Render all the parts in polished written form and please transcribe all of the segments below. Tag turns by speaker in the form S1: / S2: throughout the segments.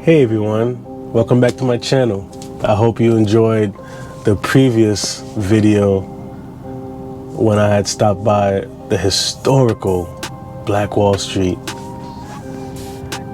S1: Hey everyone, welcome back to my channel. I hope you enjoyed the previous video when I had stopped by the historical Black Wall Street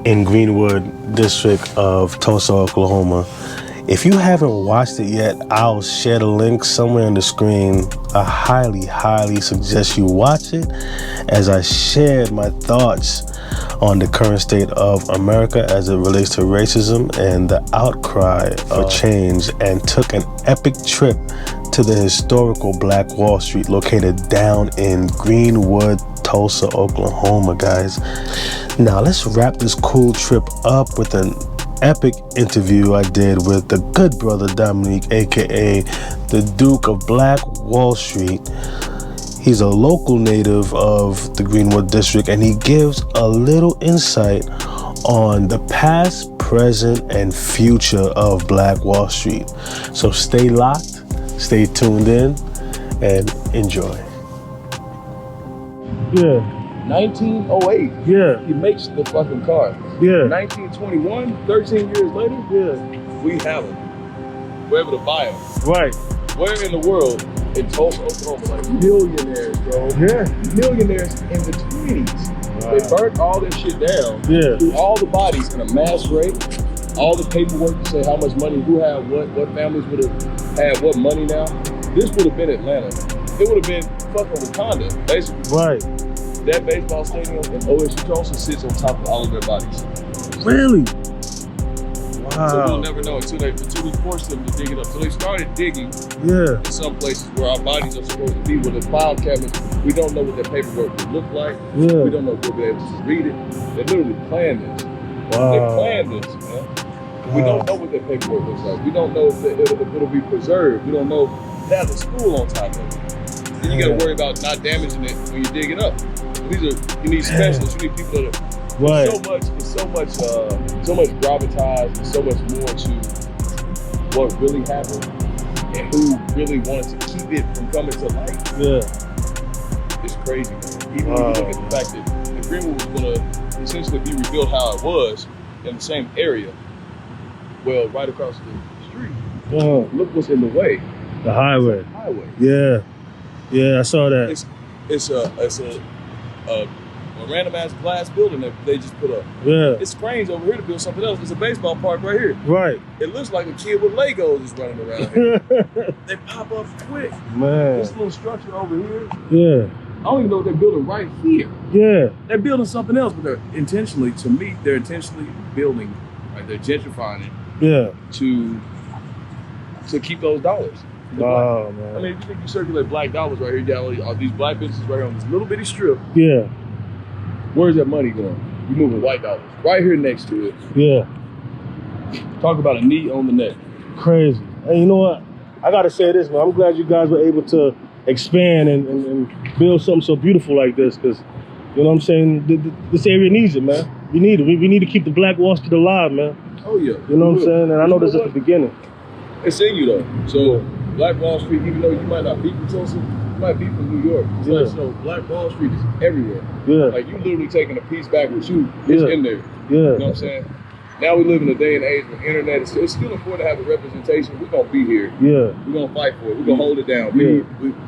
S1: in Greenwood district of Tulsa, Oklahoma. If you haven't watched it yet, I'll share the link somewhere on the screen. I highly suggest you watch it as I shared my thoughts on the current state of America as it relates to racism and the outcry for change, and took an epic trip to the historical Black Wall Street located down in Greenwood, Tulsa, Oklahoma, guys. Now let's wrap this cool trip up with an epic interview I did with the good brother Dominique, aka the Duke of Black Wall Street. He's a local native of the Greenwood district, and he gives a little insight on the past, present, and future of Black Wall Street. So stay locked, stay tuned in, and enjoy.
S2: Yeah.
S3: 1908.
S2: Yeah.
S3: He makes the fucking car.
S2: Yeah.
S3: 1921, 13 years later,
S2: Yeah.
S3: we have them. We're able to buy them.
S2: Right.
S3: Where in the world, in Tulsa, Oklahoma, like millionaires, bro.
S2: Yeah.
S3: Millionaires in the 20s.
S2: Wow.
S3: They burnt all this shit down.
S2: Yeah.
S3: Threw all the bodies in a mass grave. All the paperwork to say how much money, who had what families would have had what money now. This would have been Atlanta. It would have been fucking Wakanda, basically.
S2: Right.
S3: That baseball stadium in OSU Tulsa sits on top of all of their bodies.
S2: Really? Wow.
S3: So we'll never know until we forced them to dig it up. So they started digging
S2: Yeah.
S3: in some places where our bodies are supposed to be, where the file cabinet, we don't know what that paperwork would look like.
S2: Yeah.
S3: We don't know if we'll be able to read it. They literally planned this.
S2: Wow.
S3: They planned this, man. We don't know what that paperwork looks like. We don't know if it'll be preserved. We don't know if they have a school on top of it. Then you gotta worry about not damaging it when you dig it up. You need specialists, you need people that are
S2: Right.
S3: it's so much gravitas and so much more to what really happened and who really wanted to keep it from coming to light.
S2: Yeah.
S3: It's crazy, man. Even when you look at the fact that the Greenwood was gonna essentially be rebuilt how it was in the same area, well, right across the street. Look what's in the way.
S2: The highway.
S3: Highway.
S2: Yeah. Yeah, I saw that.
S3: It's a random ass glass building that they just put up.
S2: Yeah.
S3: It's cranes over here to build something else. It's a baseball park right here.
S2: Right.
S3: It looks like a kid with Legos is running around here. They pop up quick.
S2: Man.
S3: This little structure over here,
S2: Yeah.
S3: I don't even know what they're building right here.
S2: Yeah.
S3: They're building something else, but they're intentionally building, right? They're gentrifying it
S2: Yeah.
S3: to keep those dollars.
S2: Wow, man.
S3: I mean, if you think you circulate black dollars right here, down all these black businesses right here on this little bitty strip,
S2: Yeah.
S3: where's that money going? You moving white dollars right here next to it.
S2: Yeah.
S3: Talk about a knee on the neck.
S2: Crazy. Hey, you know what? I gotta say this, man. I'm glad you guys were able to expand and build something so beautiful like this, because, you know what I'm saying? This area needs it, man. We need it. We need to keep the Black Wall Street alive, man.
S3: Oh, yeah.
S2: You know what I'm saying? And I know this is the beginning.
S3: It's in you, though. So, Black Wall Street, even though you might not be from Tulsa, you might be from New York. It's like, so Black Wall Street is everywhere.
S2: Yeah.
S3: Like, you literally taking a piece back with you. It's in there.
S2: Yeah.
S3: You know what I'm saying? Now we live in a day and age where internet is it's still important to have a representation. We're going to be here.
S2: Yeah.
S3: We're going to fight for it. We're going to hold it down.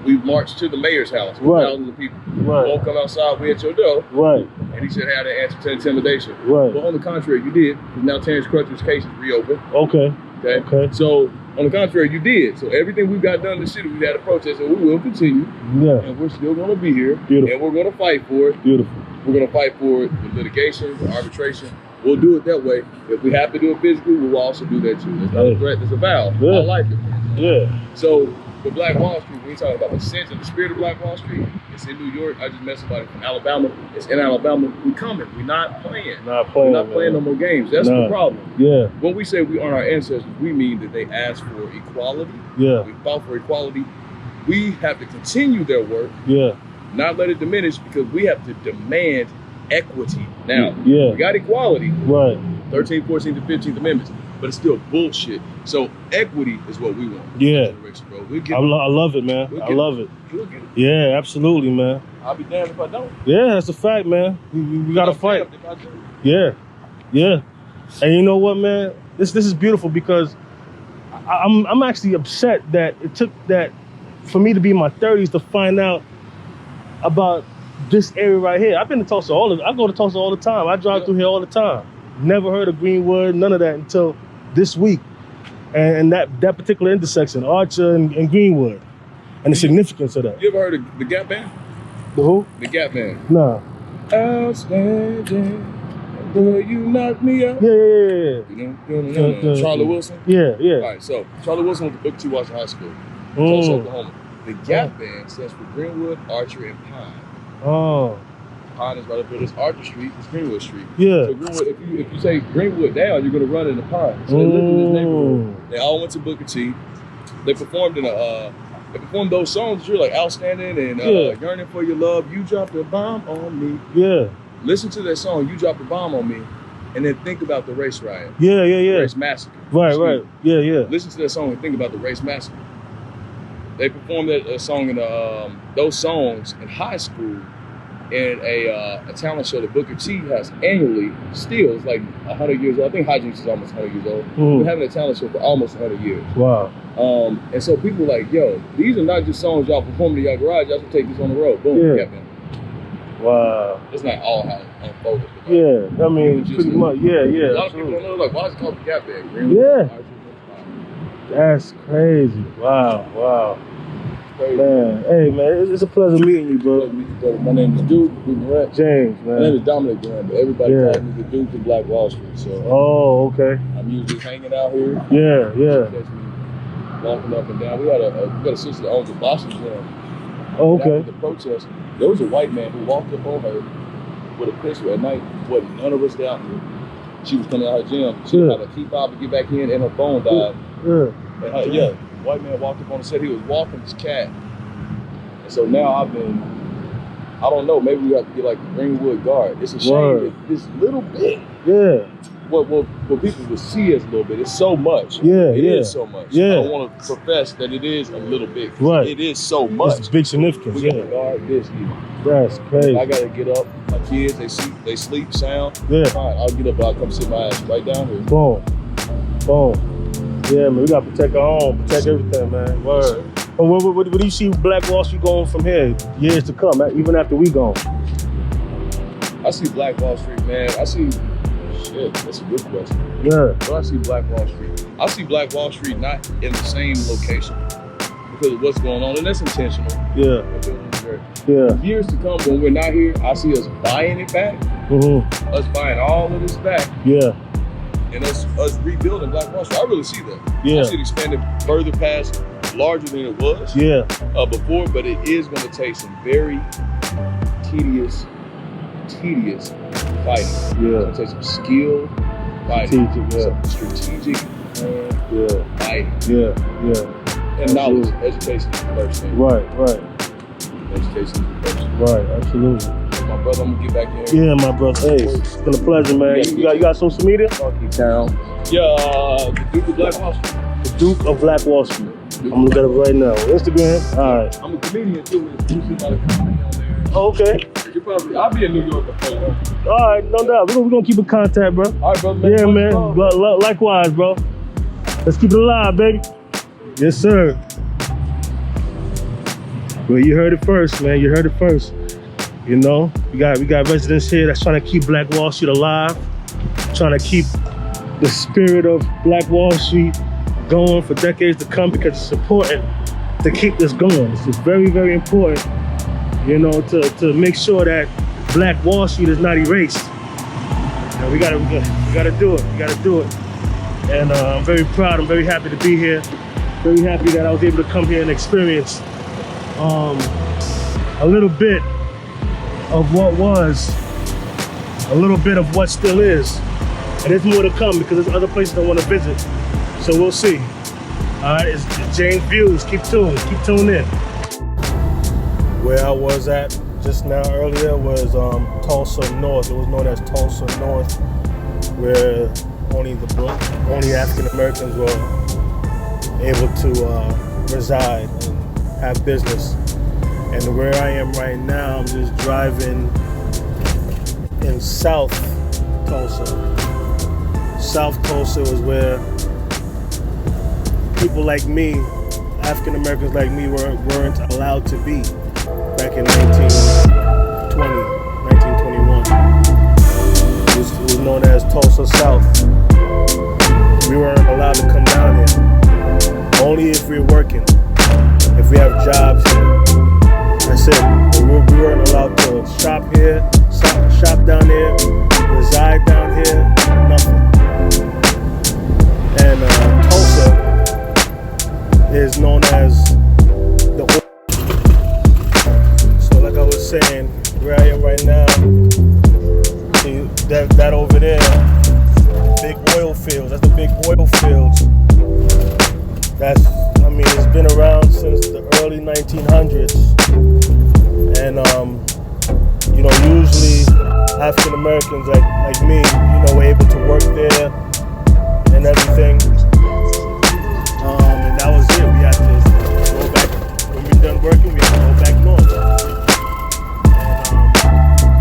S3: We've marched to the mayor's house with thousands of people.
S2: Right.
S3: Won't come outside, we at your door.
S2: Right.
S3: And he said, hey, I didn't answer to intimidation.
S2: Right.
S3: But on the contrary, you did. Because now Terrence Crutcher's case is reopened.
S2: Okay.
S3: Okay. So, on the contrary, you did. So everything we've got done in the city, we've had a protest, and we will continue.
S2: Yeah.
S3: And we're still going to be here.
S2: Beautiful.
S3: And we're going to fight for it.
S2: Beautiful.
S3: We're going to fight for it with litigation, with arbitration. We'll do it that way. If we have to do it physically, we'll also do that too. It's not a threat, it's a vow.
S2: Yeah.
S3: I like it.
S2: Yeah.
S3: So, the Black Wall Street, when we talk about the sense and the spirit of Black Wall Street, it's in New York. I just met somebody from Alabama. It's in Alabama. We coming. We're not playing. We're not playing no more games. That's the problem.
S2: Yeah.
S3: When we say we honor our ancestors, we mean that they asked for equality.
S2: Yeah.
S3: We fought for equality. We have to continue their work.
S2: Yeah.
S3: Not let it diminish, because we have to demand equity. Now,
S2: yeah.
S3: We got equality.
S2: Right.
S3: 13th, 14th, and 15th Amendments. But it's still bullshit. So equity is what we want.
S2: Yeah.
S3: Bro.
S2: I love it, man. I love it. Yeah, absolutely, man.
S3: I'll be damned if I don't.
S2: Yeah, that's a fact, man. We gotta fight. Yeah. Yeah. And you know what, man? This is beautiful because I'm actually upset that it took that for me to be in my 30s to find out about this area right here. I've been to Tulsa I go to Tulsa all the time. I drive through here all the time. Never heard of Greenwood, none of that until this week. And that particular intersection, Archer and Greenwood, and the significance of that.
S3: You ever heard of the Gap Band?
S2: The who?
S3: The Gap Band.
S2: Nah.
S3: Outstanding, will you knock me up?
S2: Yeah.
S3: Charlie Wilson?
S2: Yeah.
S3: All right, so Charlie Wilson was the book 2 Washington High School, Tulsa, Oklahoma. The Gap Band stands for Greenwood, Archer, and Pine.
S2: Oh.
S3: Pine is right up here. This Archer Street, it's Greenwood Street.
S2: Yeah.
S3: So Greenwood, if you say Greenwood down, you're gonna run into Pine. So they lived in this neighborhood. They all went to Booker T. They performed those songs that you're like Outstanding and Yearning for Your Love. You dropped a bomb on me.
S2: Yeah.
S3: Listen to that song, You Dropped a Bomb on Me, and then think about the race riot.
S2: Yeah.
S3: Race massacre.
S2: Right. Yeah.
S3: Listen to that song and think about the race massacre. They performed that song in those songs in high school in a talent show that Booker T has annually. Still, it's like 100 years old. I think Hijinks is almost 100 years old. We're having a talent show for almost 100 years.
S2: Wow.
S3: And so people like, yo, these are not just songs y'all perform in your garage. Y'all should take this on the road. Boom.
S2: Yeah.
S3: Captain.
S2: Wow.
S3: It's not all how it unfolded.
S2: Yeah. I mean, pretty much. Yeah.
S3: A lot of people don't know, like, why is it called the Gap Band? Really?
S2: Yeah. That's crazy. Wow.
S3: Crazy.
S2: Man, hey man, it's a pleasure meeting you, bro.
S3: My name is Duke.
S2: James, man.
S3: My name is Dominic Grant, but everybody calls me the Duke of Black Wall Street. So.
S2: Oh, okay.
S3: I'm usually hanging out here.
S2: Yeah.
S3: Catch me walking up and down. We got a sister that owns a boxing gym.
S2: Oh, okay.
S3: After the protest, there was a white man who walked up on her with a pistol at night. Wasn't none of us down here. She was coming out of her gym. She had a key fob to get back in, and her phone died. And white man walked up on and said he was walking his cat. And so now I don't know, maybe we have to get like the Greenwood Guard. It's a shame that this little bit.
S2: Yeah.
S3: What people would see as a little bit. It's so much. It is so much.
S2: Yeah.
S3: I don't want to profess that it is a little bit.
S2: Right.
S3: It is so much.
S2: It's big significance.
S3: We gotta guard this either.
S2: That's crazy.
S3: I gotta get up. My kids, they sleep sound.
S2: Yeah.
S3: Fine. I'll get up. I'll come sit my ass right down here.
S2: Boom. Yeah, man. We gotta protect our own, protect everything, man. Word. But what do you see Black Wall Street going from here years to come, even after we gone?
S3: I see Black Wall Street, man. Shit, that's a good question.
S2: Yeah.
S3: But I see Black Wall Street. I see Black Wall Street not in the same location because of what's going on, and that's intentional.
S2: Yeah.
S3: Years to come, when we're not here, I see us buying it back. Us buying all of this back.
S2: Yeah.
S3: And us rebuilding Black Wall Street. I really see that.
S2: Yeah.
S3: I see it expanding further past, larger than it was.
S2: Yeah.
S3: Before, but it is going to take some very tedious fighting.
S2: Yeah.
S3: It's going to take some skill fighting.
S2: Strategic,
S3: Strategic fighting.
S2: Yeah.
S3: And knowledge, education is the first thing.
S2: Right.
S3: Education is the first thing.
S2: Right, absolutely.
S3: My brother, I'm gonna get back in.
S2: Yeah, my brother. Hey, it's been a pleasure, man. You got social media?
S3: Funky Town. Yeah, the Duke of Black Wall Street.
S2: The Duke of Black Wall Street. I'm gonna look at it right now. Instagram. All right.
S3: I'm a comedian too. There's usually a lot of comedy on there.
S2: Oh, okay.
S3: I'll be in New York before.
S2: All right, no doubt. We're gonna keep in contact, bro.
S3: All right, brother.
S2: Yeah, man. Likewise, bro. Let's keep it alive, baby. Yes, sir. Well, you heard it first, man. You heard it first. You know, we got residents here that's trying to keep Black Wall Street alive, trying to keep the spirit of Black Wall Street going for decades to come, because it's important to keep this going. It's just very, very important, you know, to make sure that Black Wall Street is not erased. You know, we gotta do it. We gotta do it. And I'm very proud. I'm very happy to be here. Very happy that I was able to come here and experience a little bit of what was, a little bit of what still is. And there's more to come because there's other places I want to visit. So we'll see. All right, it's James Views. Keep tuned in. Where I was at just now earlier was Tulsa North. It was known as Tulsa North, where only African Americans were able to reside and have business. And where I am right now, I'm just driving in South Tulsa. South Tulsa was where people like me, African Americans like me, weren't allowed to be back in 1920, 1921. It was known as Tulsa South. We weren't allowed to come down here. Only if we're working, if we have jobs here. That's it. We weren't allowed to shop here, shop down here, reside down here, nothing. And Tulsa is known as the oil. So like I was saying, where I am right now, see that over there, big oil fields, that's the big oil fields. It's been around since the early 1900s. And usually African Americans like me, were able to work there and everything. And that was it. We had to go back when we were done working. We had to go back north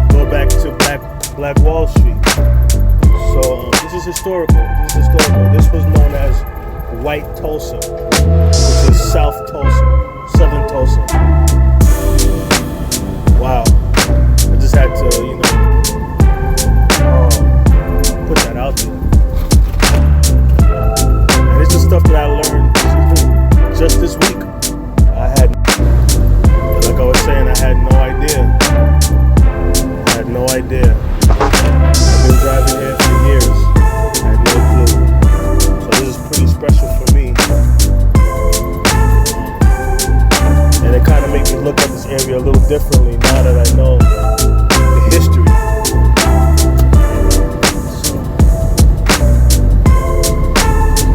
S2: and go back to Black Wall Street. So this is historical. This was known as White Tulsa, which is South Tulsa, Southern Tulsa. Wow. I just had to, put that out there. And it's just stuff that I learned just this week. Like I was saying, I had no idea. I've been driving here for years. I had no clue. So this is pretty special for me. And it kind of makes me look at this area a little differently now that I know the history. So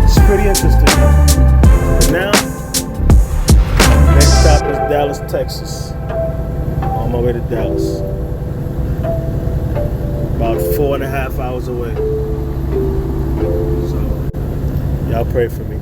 S2: it's pretty interesting. And now, next stop is Dallas, Texas. On my way to Dallas. About 4.5 hours away. So, y'all pray for me.